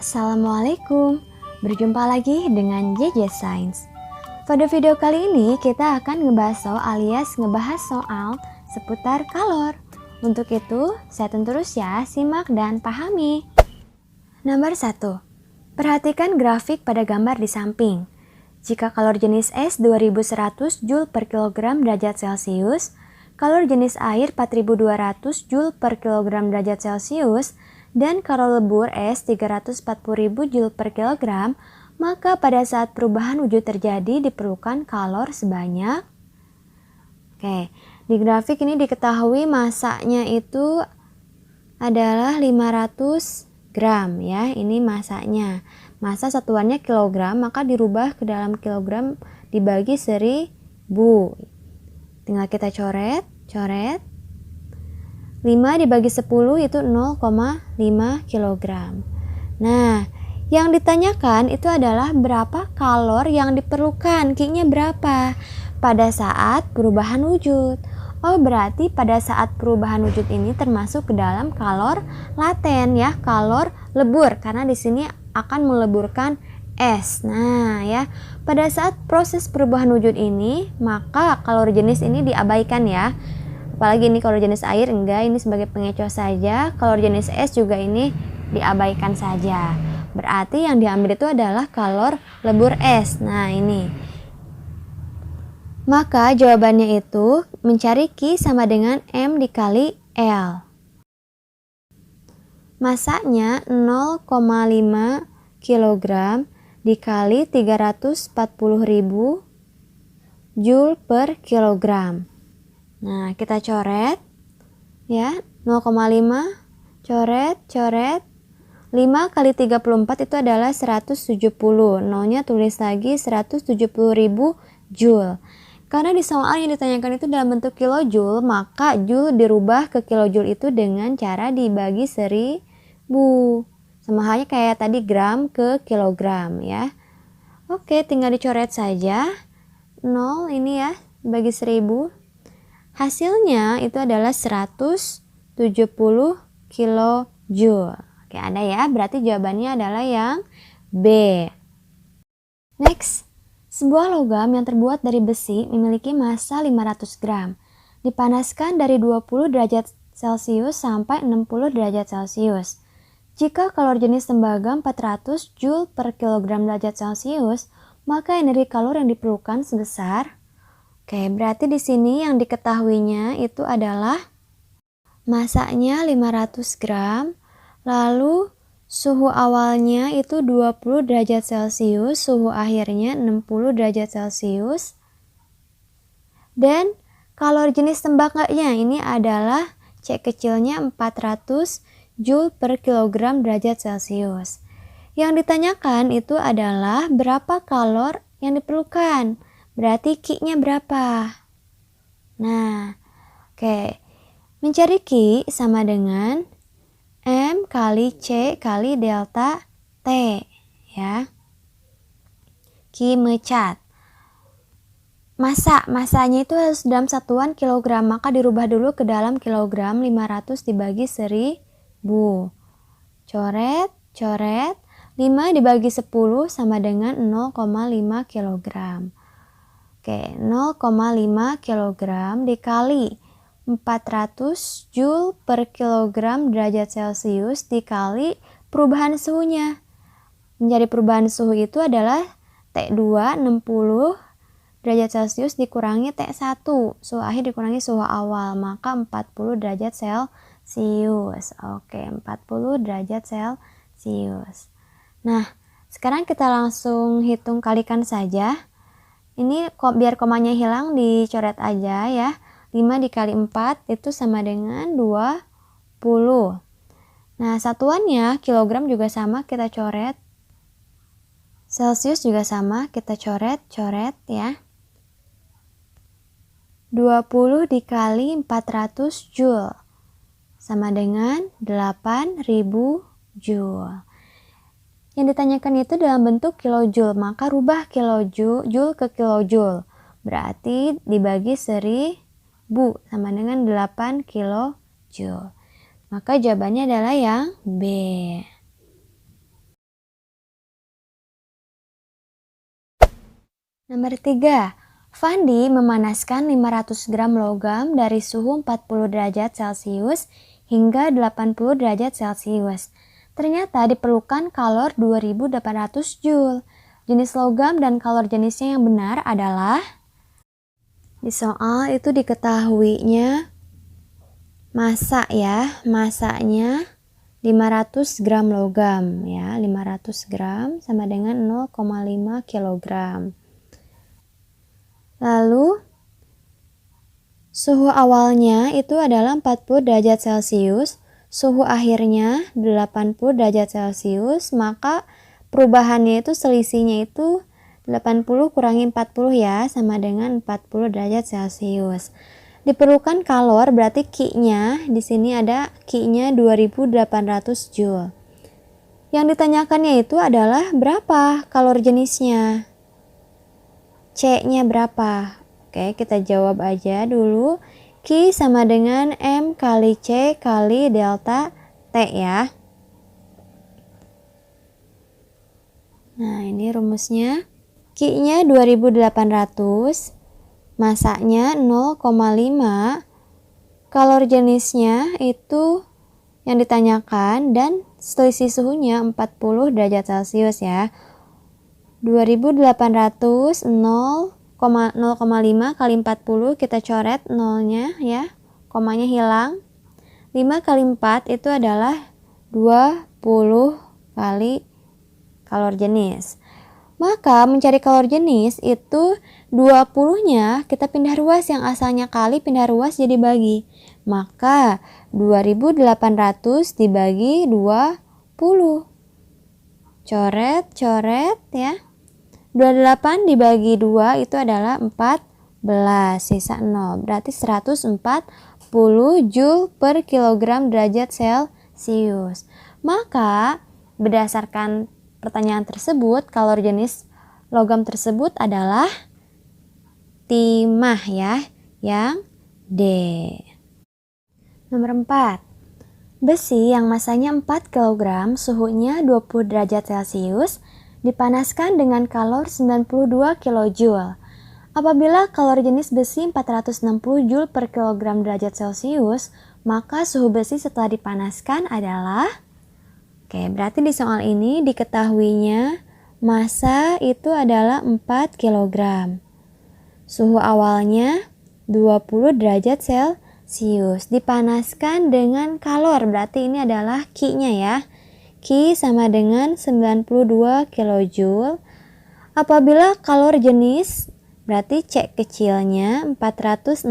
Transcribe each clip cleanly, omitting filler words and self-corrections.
Assalamualaikum, berjumpa lagi dengan JJ Science. Pada video kali ini kita akan ngebahas soal seputar kalor. Untuk itu, siapkan terus ya, simak dan pahami. Nomor 1. Perhatikan grafik pada gambar di samping. Jika kalor jenis es 2100 Joule per kilogram derajat Celcius, kalor jenis air 4200 Joule per kilogram derajat Celcius, dan kalor lebur es 340.000 Joule per kilogram, maka pada saat perubahan wujud terjadi diperlukan kalor sebanyak. Di grafik ini diketahui masanya itu adalah 500 gram ya, ini masanya. Massa satuannya kilogram, maka dirubah ke dalam kilogram dibagi 1000. Tinggal kita coret. 5 dibagi 10 itu 0,5 kg. Nah, yang ditanyakan itu adalah berapa kalor yang diperlukan, Q-nya berapa pada saat perubahan wujud. Oh, berarti pada saat perubahan wujud ini termasuk ke dalam kalor laten ya, kalor lebur, karena di sini akan meleburkan es. Nah, ya, pada saat proses perubahan wujud ini, maka kalor jenis ini diabaikan ya. Apalagi ini kalor jenis air enggak, ini sebagai pengecoh saja. Kalor jenis es juga ini diabaikan saja. Berarti yang diambil itu adalah kalor lebur es. Nah, ini. Maka jawabannya itu mencari Q sama dengan M dikali L. Masanya 0,5 kg dikali 340.000 Joule per kilogram. Nah, kita coret ya, 0,5 coret 5 kali 34 itu adalah 170. Nolnya tulis lagi 170.000 Joule. Karena di soal yang ditanyakan itu dalam bentuk kilojoule, maka Joule dirubah ke kilojoule itu dengan cara dibagi 1000. Sama halnya kayak tadi gram ke kilogram ya. Oke, tinggal dicoret saja. 0 ini ya, bagi 1000. Hasilnya itu adalah 170 kilojoule. Oke, ada ya, berarti jawabannya adalah yang B. Next, sebuah logam yang terbuat dari besi memiliki massa 500 gram. Dipanaskan dari 20 derajat Celcius sampai 60 derajat Celcius. Jika kalor jenis tembaga 400 Joule per kilogram derajat Celcius, maka energi kalor yang diperlukan sebesar. Oke, berarti di sini yang diketahuinya itu adalah massanya 500 gram, lalu suhu awalnya itu 20 derajat Celcius, suhu akhirnya 60 derajat Celcius. Dan kalor jenis tembaganya ini adalah C kecilnya 400 Joule per kilogram derajat Celcius. Yang ditanyakan itu adalah berapa kalor yang diperlukan. Berarti Q-nya berapa? Nah, oke. Mencari Q sama dengan M kali C kali delta T ya. Q mecat. Masanya itu harus dalam satuan kilogram, maka dirubah dulu ke dalam kilogram. 500 dibagi 1000. Coret. 5 dibagi 10 sama dengan 0,5 kilogram. Oke, 0,5 kg dikali 400 Joule per kilogram derajat Celcius dikali perubahan suhunya. Menjadi perubahan suhu itu adalah T2 60 derajat Celcius dikurangi T1, suhu akhir dikurangi suhu awal, maka 40 derajat Celcius. Oke, 40 derajat Celcius. Nah, sekarang kita langsung hitung kalikan saja. Ini biar komanya hilang dicoret aja ya. 5 dikali 4 itu sama dengan 20. Nah, satuannya kilogram juga sama, kita coret. Celcius juga sama, kita coret ya. 20 dikali 400 Joule sama dengan 8000 Joule. Yang ditanyakan itu dalam bentuk kilojoule, maka rubah kilojoule ke kilojoule. Berarti dibagi 1000 sama dengan 8 kilojoule. Maka jawabannya adalah yang B. Nomor 3. Fandi memanaskan 500 gram logam dari suhu 40 derajat Celcius hingga 80 derajat Celcius. Ternyata diperlukan kalor 2800 Joule. Jenis logam dan kalor jenisnya yang benar adalah, di soal itu diketahuinya massa ya, massanya 500 gram logam ya, 500 gram sama dengan 0,5 kilogram. Lalu suhu awalnya itu adalah 40 derajat Celcius, suhu akhirnya 80 derajat Celcius, maka perubahannya itu selisihnya itu 80 kurangi 40 ya, sama dengan 40 derajat Celcius. Diperlukan kalor, berarti Q-nya di sini ada Q-nya 2800 Joule. Yang ditanyakannya itu adalah berapa kalor jenisnya? C-nya berapa? Oke, kita jawab aja dulu. Q sama dengan M kali C kali delta T ya. Nah, ini rumusnya. Q-nya 2800, massanya 0,5, kalor jenisnya itu yang ditanyakan, dan selisih suhunya 40 derajat Celcius ya. 2800 0,5 kali 40, kita coret nolnya ya, komanya hilang. 5 kali 4 itu adalah 20 kali kalor jenis. Maka mencari kalor jenis itu 20-nya kita pindah ruas, yang asalnya kali pindah ruas jadi bagi. Maka 2800 dibagi 20. Coret ya. 28 dibagi 2 itu adalah 14, sisa 0. Berarti 140 Joule per kilogram derajat Celcius. Maka berdasarkan pertanyaan tersebut, kalor jenis logam tersebut adalah timah ya, yang D. Nomor 4. Besi yang masanya 4 kg, suhunya 20 derajat Celcius, dipanaskan dengan kalor 92 kJ. Apabila kalor jenis besi 460 Joule per kilogram derajat Celcius, maka suhu besi setelah dipanaskan adalah, oke, berarti di soal ini diketahuinya massa itu adalah 4 kg. Suhu awalnya 20 derajat Celcius, dipanaskan dengan kalor, berarti ini adalah Q-nya ya. Q sama dengan 92 kJ. Apabila kalor jenis, berarti C kecilnya 460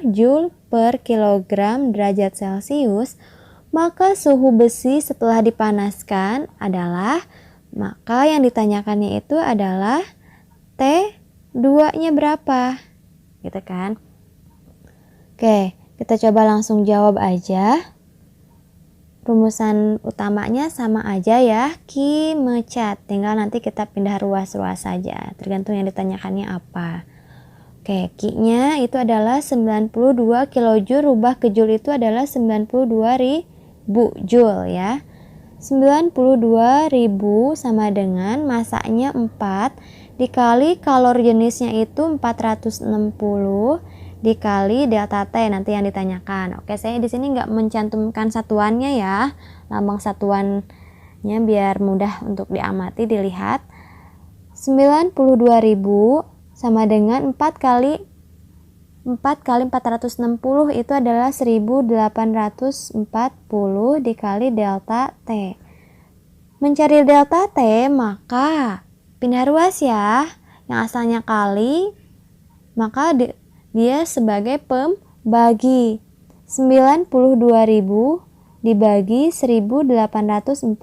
Joule per kilogram derajat Celcius, maka suhu besi setelah dipanaskan adalah, maka yang ditanyakannya itu adalah T2-nya berapa, gitu kan. Oke, kita coba langsung jawab aja. Rumusan utamanya sama aja ya, Q mecat, tinggal nanti kita pindah ruas-ruas saja, tergantung yang ditanyakannya apa. Oke, Q-nya itu adalah 92 kJ, rubah ke Joule itu adalah 92.000 Joule ya. 92.000 sama dengan massanya 4 dikali kalor jenisnya itu 460 dikali delta T nanti yang ditanyakan. Oke, saya di sini nggak mencantumkan satuannya ya, lambang satuannya biar mudah untuk diamati dilihat. 92.000 sama dengan 4 kali 460 itu adalah 1840 dikali delta T. Mencari delta T, maka pindah ruas ya, yang asalnya kali, maka dia sebagai pembagi. 92.000 dibagi 1840.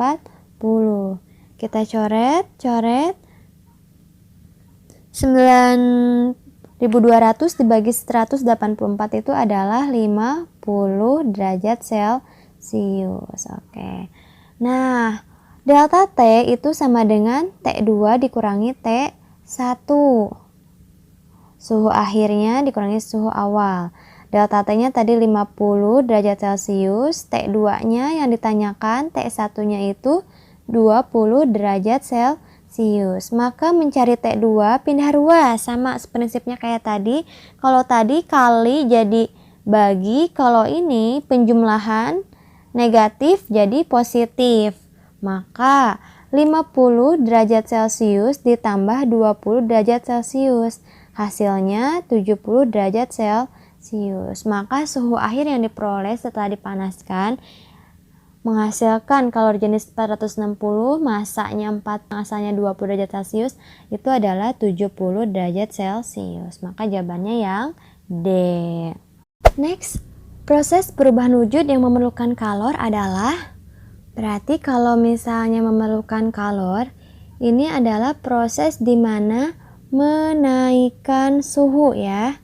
Kita coret. 9.200 dibagi 184 itu adalah 50 derajat Celcius. Oke. Nah, delta T itu sama dengan T2 dikurangi T1. Suhu akhirnya dikurangi suhu awal. Delta T-nya tadi 50 derajat Celcius, T2-nya yang ditanyakan, T1-nya itu 20 derajat Celsius. Maka mencari T2 pindah ruas, sama prinsipnya kayak tadi. Kalau tadi kali jadi bagi, kalau ini penjumlahan negatif jadi positif. Maka 50 derajat Celcius ditambah 20 derajat Celcius. Hasilnya 70 derajat Celcius. Maka suhu akhir yang diperoleh setelah dipanaskan menghasilkan kalori jenis 460, masanya 4, masanya 20 derajat Celcius, itu adalah 70 derajat Celcius. Maka jawabannya yang D. Next, proses perubahan wujud yang memerlukan kalor adalah, berarti kalau misalnya memerlukan kalor, ini adalah proses di mana menaikkan suhu ya.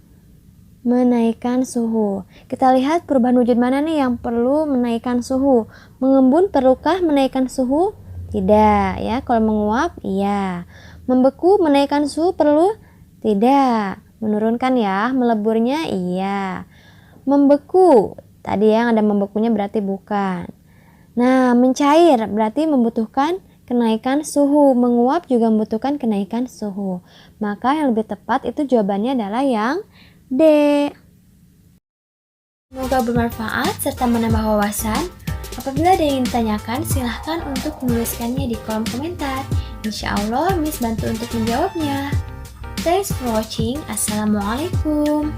Menaikkan suhu. Kita lihat perubahan wujud mana nih yang perlu menaikkan suhu. Mengembun perlukah menaikkan suhu? Tidak ya. Kalau menguap, iya. Membeku menaikkan suhu perlu? Tidak. Menurunkan ya. Meleburnya, iya. Membeku, tadi yang ada membekunya berarti bukan. Nah, mencair berarti membutuhkan kenaikan suhu. Menguap juga membutuhkan kenaikan suhu. Maka yang lebih tepat itu jawabannya adalah yang D. Semoga bermanfaat serta menambah wawasan. Apabila ada yang ditanyakan, silahkan untuk menuliskannya di kolom komentar. Insya Allah, Miss bantu untuk menjawabnya. Thanks for watching. Assalamualaikum.